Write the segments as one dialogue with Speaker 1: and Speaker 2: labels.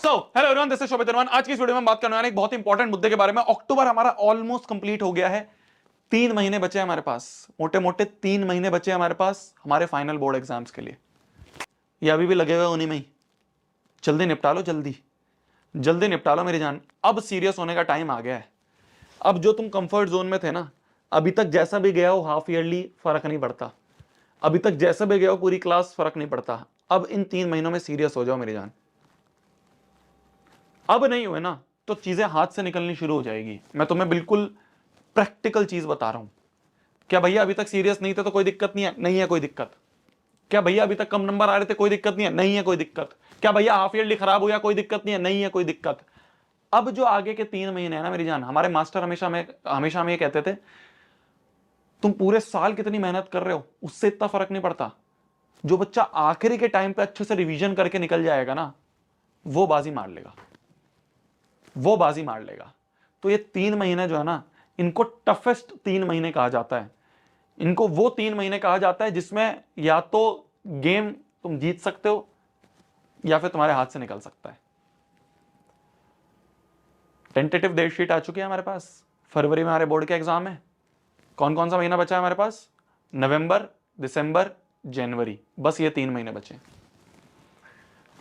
Speaker 1: Hello everyone, this is शोभित अरमान। आज की इस वीडियो में हम बात करने वाले हैं एक बहुत इंपॉर्टेंट मुद्दे के बारे में। अक्टूबर हमारा ऑलमोस्ट कंप्लीट हो गया है। 3 महीने बचे हैं हमारे पास, मोटे मोटे 3 महीने बचे हैं हमारे पास हमारे फाइनल बोर्ड एग्जाम्स के लिए। ये अभी भी लगे हुए उन्हीं में ही। जल्दी निपटा लो, जल्दी जल्दी निपटा लो मेरी जान। अब सीरियस होने का टाइम आ गया है। अब जो तुम कंफर्ट जोन में थे ना, अभी तक जैसा भी गया हो हाफ ईयरली फर्क नहीं पड़ता, अभी तक जैसा भी गया हो पूरी क्लास फर्क नहीं पड़ता। अब इन 3 महीनों में सीरियस हो जाओ मेरी जान। अब नहीं हुए ना तो चीजें हाथ से निकलनी शुरू हो जाएगी। मैं तुम्हें बिल्कुल प्रैक्टिकल चीज बता रहा हूं। क्या भैया अभी तक सीरियस नहीं थे तो कोई दिक्कत नहीं है? नहीं है कोई दिक्कत। क्या भैया अभी तक कम नंबर आ रहे थे? कोई दिक्कत नहीं है? नहीं है कोई दिक्कत। क्या भैया हाफ ईयरली खराब हुआ? कोई दिक्कत नहीं है? नहीं है कोई दिक्कत। अब जो आगे के 3 महीने है ना मेरी जान, हमारे मास्टर हमेशा हमें ये कहते थे, तुम पूरे साल कितनी मेहनत कर रहे हो उससे इतना फर्क नहीं पड़ता। जो बच्चा आखिरी के टाइम पे अच्छे से रिवीजन करके निकल जाएगा ना, वो बाजी मार लेगा, वो बाजी मार लेगा। तो ये 3 महीने जो है ना, इनको टफेस्ट 3 महीने कहा जाता है। इनको वो 3 महीने कहा जाता है जिसमें या तो गेम तुम जीत सकते हो या फिर तुम्हारे हाथ से निकल सकता है। टेंटेटिव डेट शीट आ चुकी है हमारे पास। फरवरी में हमारे बोर्ड के एग्जाम है। कौन कौन सा महीना बचा है हमारे पास? नवंबर, दिसंबर, जनवरी, बस ये 3 महीने बचे।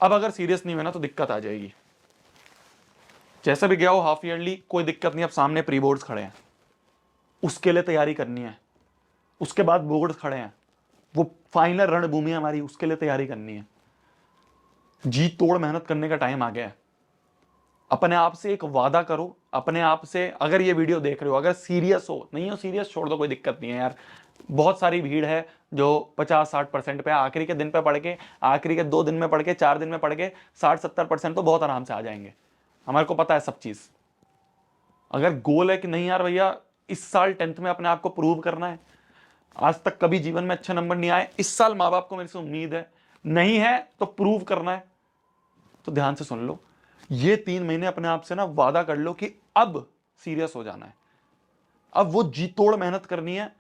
Speaker 1: अब अगर सीरियस नहीं हुए ना तो दिक्कत आ जाएगी। जैसे भी गया हो हाफ ईयरली, कोई दिक्कत नहीं। अब सामने प्री बोर्ड्स खड़े हैं, उसके लिए तैयारी करनी है। उसके बाद बोर्ड्स खड़े हैं, वो फाइनल रणभूमि हमारी, उसके लिए तैयारी करनी है। जी तोड़ मेहनत करने का टाइम आ गया है। अपने आप से एक वादा करो, अपने आप से। अगर ये वीडियो देख रहे हो, अगर सीरियस हो, नहीं हो सीरियस छोड़ दो, कोई दिक्कत नहीं है यार। बहुत सारी भीड़ है जो 50-60% पे, आखिरी के दिन पे पढ़ के, आखिरी के 2 दिन में पढ़ के, 4 दिन में पढ़ के 60-70% तो बहुत आराम से आ जाएंगे। हमारे को पता है सब चीज। अगर गोल है कि नहीं यार भैया इस साल 10th में अपने आप को प्रूव करना है, आज तक कभी जीवन में अच्छे नंबर नहीं आए, इस साल माँ बाप को मेरे से उम्मीद है, नहीं है तो प्रूव करना है, तो ध्यान से सुन लो। ये 3 महीने अपने आप से ना वादा कर लो कि अब सीरियस हो जाना है। अब वो जी तोड़ मेहनत करनी है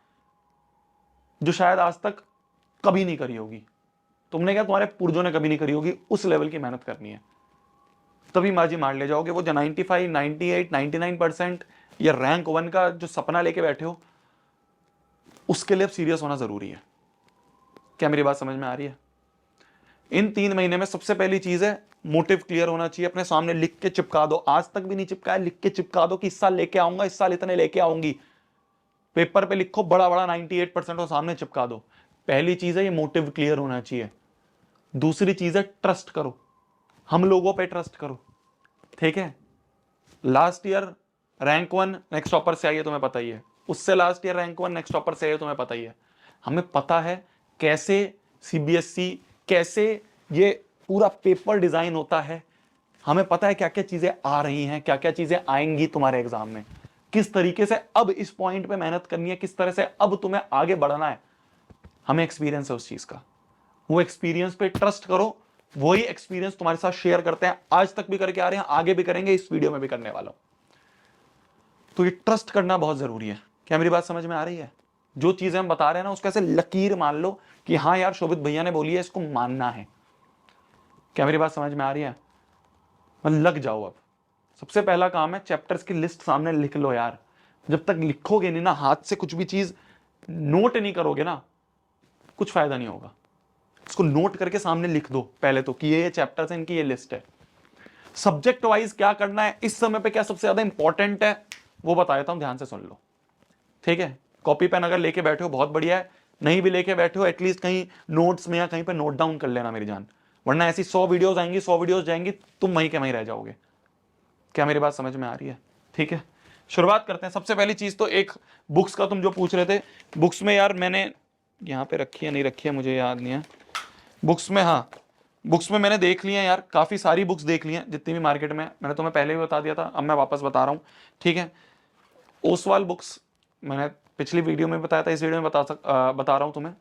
Speaker 1: जो शायद आज तक कभी नहीं करी होगी। तुमने क्या, तुम्हारे पुरजों ने कभी नहीं करी होगी, उस लेवल की मेहनत करनी है। तभी माजी मार ले जाओगे। वो जो 95, 98, 99% या रैंक 1 का जो सपना लेके बैठे हो, उसके लिए अब सीरियस होना जरूरी है। क्या मेरी बात समझ में आ रही है? इन 3 महीने में सबसे पहली चीज है, मोटिव क्लियर होना चाहिए। अपने सामने लिख के चिपका दो। आज तक भी नहीं चिपकाया, लिख के चिपका दो कि इस साल लेके आऊंगा, इस साल इतने लेके आऊंगी। पेपर पे लिखो बड़ा बड़ा 98% और सामने चिपका दो। पहली चीज है ये, मोटिव क्लियर होना चाहिए। दूसरी चीज है ट्रस्ट करो, हम लोगों पे ट्रस्ट करो। ठीक है? Last year rank 1 next topper से आई है, तुम्हें पता ही है। उससे last year rank 1 next topper से आई है, तुम्हें पता ही है। हमें पता है कैसे सीबीएसई, कैसे ये पूरा पेपर डिजाइन होता है। हमें पता है क्या क्या चीजें आ रही हैं, क्या क्या चीजें आएंगी तुम्हारे एग्जाम में, किस तरीके से अब इस पॉइंट पे मेहनत करनी है, किस तरह से अब तुम्हें आगे बढ़ना है। हमें एक्सपीरियंस है उस चीज का। वो एक्सपीरियंस पे ट्रस्ट करो। वही एक्सपीरियंस तुम्हारे साथ शेयर करते हैं, आज तक भी करके आ रहे हैं, आगे भी करेंगे, इस वीडियो में भी करने वाला हूं। तो ये ट्रस्ट करना बहुत जरूरी है। क्या मेरी बात समझ में आ रही है? जो चीजें हम बता रहे हैं ना, उसका ऐसे लकीर मान लो कि हाँ यार शोभित भैया ने बोली है, इसको मानना है। क्या मेरी बात समझ में आ रही है? लग जाओ अब। सबसे पहला काम है, चैप्टर्स की लिस्ट सामने लिख लो यार। जब तक लिखोगे नहीं ना, हाथ से कुछ भी चीज नोट नहीं करोगे ना, कुछ फायदा नहीं होगा। इसको नोट करके सामने लिख दो पहले तो कि ये चैप्टर्स हैं, इनकी ये लिस्ट है। सब्जेक्ट वाइज क्या करना है, इस समय पे क्या सबसे ज्यादा इंपॉर्टेंट है, वो बता देता हूं, ध्यान से सुन लो। ठीक है? कॉपी पेन अगर लेके बैठे हो बहुत बढ़िया है, नहीं भी लेके बैठे हो एटलीस्ट कहीं नोट्स में या कहीं पे नोट डाउन कर लेना मेरी जान। वरना ऐसी 100 वीडियोस आएंगी, 100 वीडियोस जाएंगी, तुम वहीं के वहीं रह जाओगे। क्या मेरी बात समझ में आ रही है? ठीक है, शुरुआत करते हैं। सबसे पहली चीज तो एक, बुक्स का तुम जो पूछ रहे थे, बुक्स में यार मैंने यहाँ पे रखी है नहीं रखी है मुझे याद नहीं है। बुक्स में, हाँ बुक्स में मैंने देख लिया यार, काफी सारी बुक्स देख ली हैं जितनी भी मार्केट में। मैंने तुम्हें पहले भी बता दिया था, अब मैं वापस बता रहा हूँ। ठीक है? ओसवाल बुक्स मैंने पिछली वीडियो में बताया था, इस वीडियो में बता रहा हूं तुम्हें।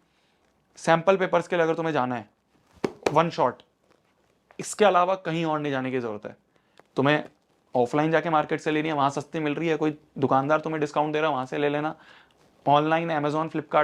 Speaker 1: सैंपल पेपर्स के लिए अगर तुम्हें जाना है, वन शॉट, इसके अलावा कहीं और नहीं जाने की जरूरत है। तुम्हें ऑफलाइन जाके मार्केट से लेनी है, वहां सस्ती मिल रही है, कोई दुकानदार तुम्हें डिस्काउंट दे रहा है, वहां से ले लेना। Online Amazon, Flipkart